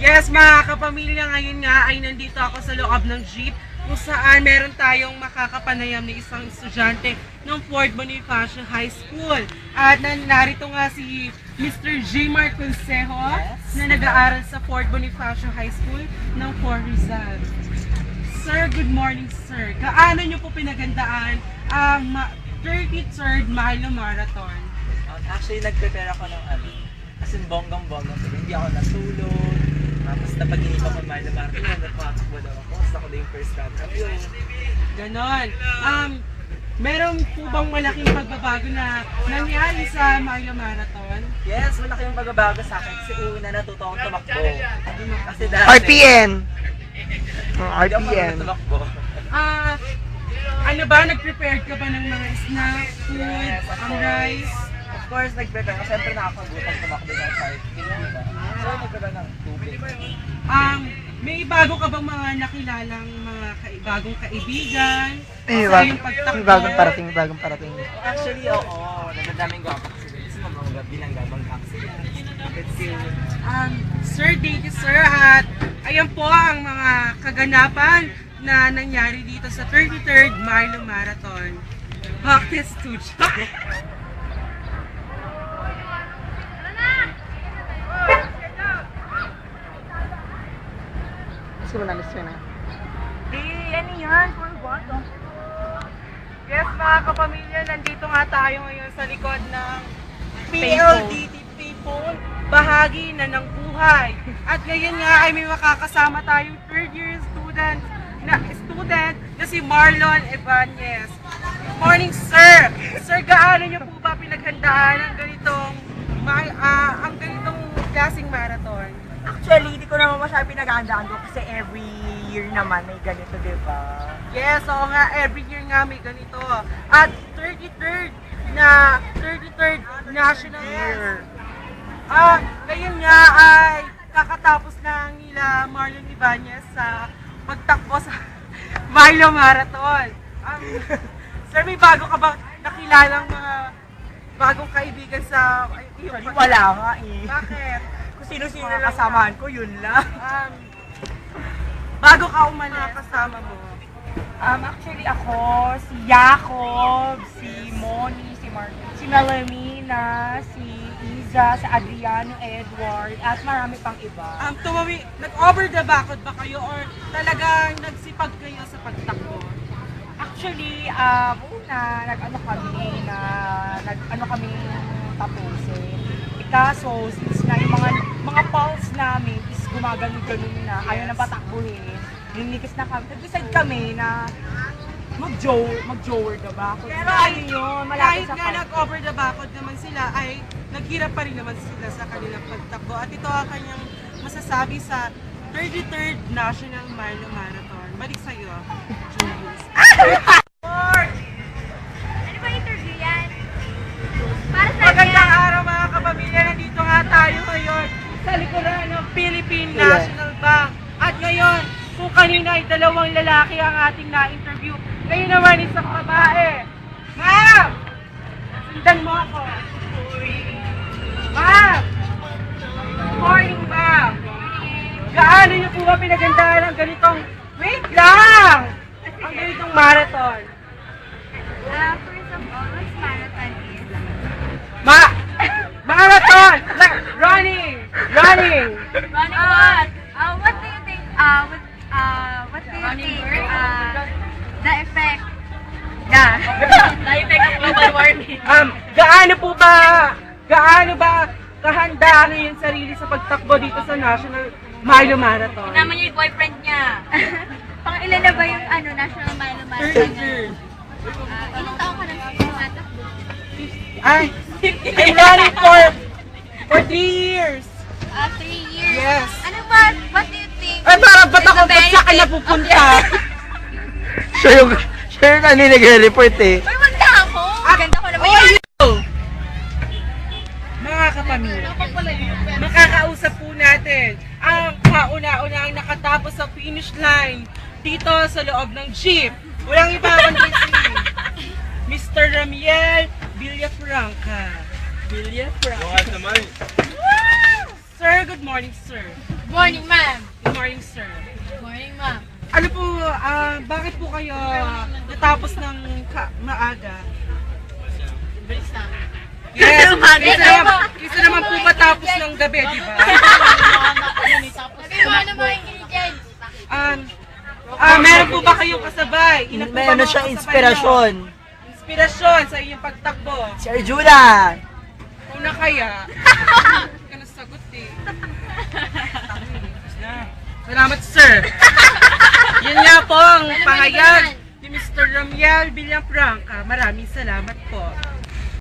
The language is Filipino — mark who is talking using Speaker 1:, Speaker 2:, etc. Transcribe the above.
Speaker 1: Yes, mga kapamilya, ngayon nga ay nandito ako sa loob ng jeep kung saan meron tayong makakapanayam na isang estudyante ng Fort Bonifacio High School. At narito nga si Mr. Jmar Consejo na nag-aaral sa Fort Bonifacio High School ng Fort Rizal. Sir, good morning sir. Gaano nyo po pinagandaan ang 33rd Milo Marathon?
Speaker 2: Actually, nag-prepare ako ng as in bonggang-bonggang. Hindi ako natulog. Tapos napag-inipa ko Milo Marathon. Nagpatakbo daw ako. Tapos ako na yung first champion.
Speaker 1: Ganon. Meron po bang malaking pagbabago na nangyari sa Milo Marathon?
Speaker 2: Yes, malaki yung pagbabago sa akin. Kasi una natuto akong tumakbo. Kasi dati...
Speaker 3: RPN!
Speaker 2: Hindi ako
Speaker 3: RPN.
Speaker 2: tumakbo.
Speaker 1: Ano ba? Nag-prepare ka ba ng mga snacks, food, rice?
Speaker 2: Of course, nag-prepare ako. Siyempre nakakagutom tumakbo ng 5 km. So, nag-prepare ng tubig.
Speaker 1: May bago ka bang mga nakilalang mga bagong kaibigan?
Speaker 3: May
Speaker 1: Sa iyong pagtakbo?
Speaker 3: bagong parating, may bagong parating.
Speaker 2: Actually, oo. Nagdadaming gwapo kasi. Kasi mga gabi lang gabang aksila. Let's see.
Speaker 1: Sir, thank you sir. At ayan po ang mga kaganapan na nangyari dito sa 33rd Milo Marathon. Bakit studio?
Speaker 3: Gusto mo na, Mr. na.
Speaker 1: Ano yan? For what? Yes, mga kapamilya, nandito nga tayo ngayon sa likod ng PLDT Payphone, bahagi na ng buhay. At ngayon nga ay may makakasama tayong third year student na si Marlon Ibanez. Good morning, sir! Sir, gaano niyo po ba pinaghandaan ang ganitong klaseng marathon?
Speaker 4: Actually, hindi ko naman masyadong pinag-aandaan ko kasi every year naman may ganito, di ba?
Speaker 1: Yes, oo nga, every year nga may ganito. At 33rd National Year. Ngayon nga ay kakatapos na nila Marlon Ibanez sa pagtakbo sa Milo Marathon. Sir, may bago ka ba nakilalang mga bagong kaibigan sa iyong
Speaker 4: Actually, wala nga eh.
Speaker 1: Bakit?
Speaker 4: Kung sino-sino lang kasamahan ko, yun lang.
Speaker 1: Bago ka umalis, kasama mo.
Speaker 4: Actually ako, si Jacob, si Moni, si Melamina, si Iza, si Adriano, Edward, at marami pang iba.
Speaker 1: Nag-over the backod ba kayo or talagang nagsipag kayo sa pagtakbo?
Speaker 4: Actually, una, nag-ano kami tapusin. Kaso, since na yung mga pulse namin is gumagano-ganon na, ayaw na patakbuhin, ninikis na kami. Nag-decide kami na mag-jower the back. Pero ayun yun, malapit
Speaker 1: Kahit
Speaker 4: sa
Speaker 1: nga nag-over the backod naman sila, ay naghirap pa rin naman sila sa kanilang pagtakbo. At ito ang kanyang masasabi sa 33rd National Milo Marathon. Balik sa'yo, Julius.
Speaker 5: Ano ba interview yan? Para sa
Speaker 1: Magandang araw mga kapamilya, nandito nga tayo ngayon sa likuran ng Philippine National Bank. At ngayon, kung kanina ay dalawang lalaki ang ating na-interview, ngayon naman isang babae. Ma'am! Sundan mo ako. Ma'am! Good morning, ma'am. Gaano niyo po ba pinagandaan ang ganitong, wait lang! Ang ganitong marathon?
Speaker 5: first of all, what's marathon is?
Speaker 1: Marathon! Like, running!
Speaker 5: Running what? What do you think, what do you think, the effect? Yeah. The effect of global warming.
Speaker 1: Gaano ba kahanda ang iyong sarili sa pagtakbo dito sa National Milo Marathon?
Speaker 5: Naman yung boyfriend niya. Pang ilan na ba yung National Milo Marathon ngayon? Ilang taon ka nang tumatakbo?
Speaker 1: Ay, I'm running for 3 years.
Speaker 5: 3 years?
Speaker 1: Yes.
Speaker 5: Ano ba? What do you think?
Speaker 1: Ay, parang ba't
Speaker 5: is
Speaker 1: ako
Speaker 5: the
Speaker 1: ba't sa kanya
Speaker 5: benefit?
Speaker 1: pupunta?
Speaker 3: Siya yung nag-report eh.
Speaker 5: Uy, wag na ako! Ganda ko naman
Speaker 1: Oh,
Speaker 5: yun!
Speaker 1: Mga kapamilya, makakausap po natin ang kauna-una ang nakatapos sa finish line dito sa loob ng jeep. Walang iba kundi si Mr. Ramiel Villafranca.
Speaker 2: Bukas naman.
Speaker 1: Sir, good morning, sir.
Speaker 5: Morning, ma'am.
Speaker 1: Good morning, sir.
Speaker 5: Morning, ma'am.
Speaker 1: Ano po, bakit po kayo natapos ng maaga?
Speaker 5: Bilis na.
Speaker 1: Yes, kaysa naman po matapos ng gabi, di ba?
Speaker 5: Sabi mo ano mga ingredients?
Speaker 1: Meron po ba kayong kasabay? Ilan po
Speaker 3: May
Speaker 1: ba
Speaker 3: ano
Speaker 1: mga
Speaker 3: siya,
Speaker 1: kasabay
Speaker 3: inspirasyon.
Speaker 1: niyo? Inspirasyon sa inyong pagtakbo.
Speaker 3: Si Arjuna.
Speaker 1: Una kaya? Hindi ka nasagot eh. Salamat, sir. Yun nga po ang pahayag ni Mr. Ramiel Villafranca. Maraming salamat po.